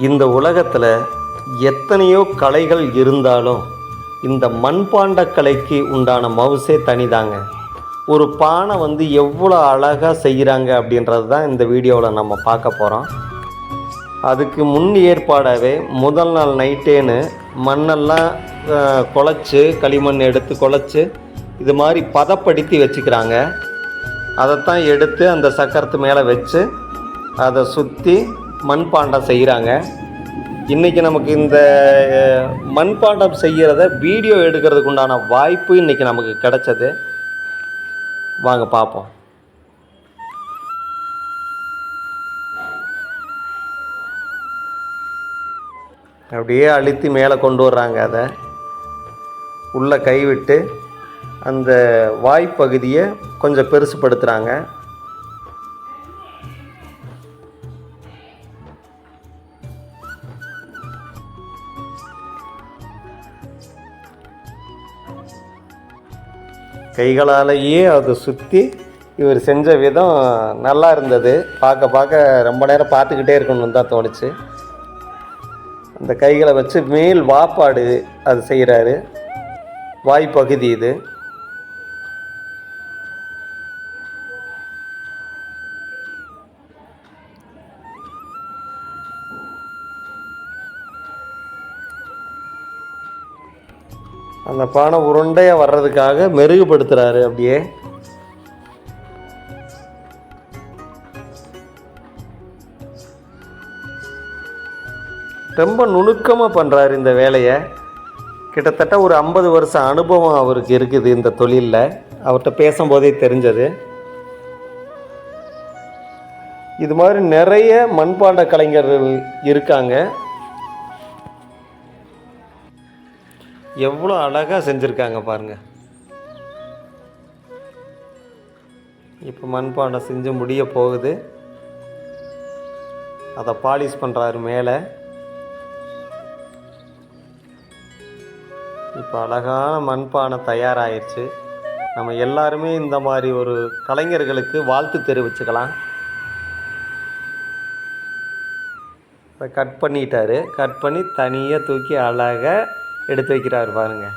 இந்த உலகத்தில் எத்தனையோ கலைகள் இருந்தாலும் இந்த மண்பாண்ட கலைக்கு உண்டான மவுசே தனிதாங்க. ஒரு பானை எவ்வளோ அழகாக செய்கிறாங்க அப்படின்றது தான் இந்த வீடியோவில் நம்ம பார்க்க போகிறோம். அதுக்கு முன் ஏற்பாடாகவே முதல் நாள் நைட்டேன்னு மண்ணெல்லாம் குழச்சி, களிமண் எடுத்து குழச்சி இது மாதிரி பதப்படுத்தி வச்சுக்கிறாங்க. அதைத்தான் எடுத்து அந்த சக்கரத்து மேலே வச்சு அதை சுற்றி மண்பாண்டம் செய்கிறாங்க. இன்றைக்கி நமக்கு இந்த மண்பாண்டம் செய்கிறத வீடியோ எடுக்கிறதுக்கு உண்டான வாய்ப்பு இன்றைக்கி நமக்கு கிடைச்சது. வாங்க பார்ப்போம். அப்படியே அழுத்தி மேலே கொண்டு வர்றாங்க. அதை உள்ளே கைவிட்டு அந்த வாய்ப்பகுதியை கொஞ்சம் பெருசுப்படுத்துகிறாங்க. கைகளாலேயே அதை சுற்றி இவர் செஞ்ச விதம் நல்லா இருந்தது. பார்க்க ரொம்ப நேரம் பார்த்துக்கிட்டே இருக்கணும்னு தான் தோணுச்சு. அந்த கைகளை வச்சு மேல் வாப்பாடு அது செய்கிறாரு. வாய்ப்பகுதி இது. அந்த பானை உருண்டையாக வர்றதுக்காக மெருகுபடுத்துகிறாரு. அப்படியே ரொம்ப நுணுக்கமாக பண்ணுறாரு இந்த வேலையை. கிட்டத்தட்ட ஒரு 50 வருஷம் அனுபவம் அவருக்கு இருக்குது இந்த தொழிலில். அவர்கிட்ட பேசும்போதே தெரிஞ்சது. இது மாதிரி நிறைய மண்பாண்ட கலைஞர்கள் இருக்காங்க. எவ்வளோ அழகாக செஞ்சுருக்காங்க பாருங்கள். இப்போ மண்பாண்டம் செஞ்சு முடிய போகுது. அதை பாலிஷ் பண்ணுறாரு மேலே. இப்போ அழகான மண்பானை தயாராகிடுச்சு. நம்ம எல்லாருமே இந்த மாதிரி ஒரு கலைஞர்களுக்கு வாழ்த்து தெரிவிச்சுக்கலாம். அதை கட் பண்ணிட்டாரு. கட் பண்ணி தனியாக தூக்கி அழகாக எடுத்து வைக்கிறாரு பாருங்கள்.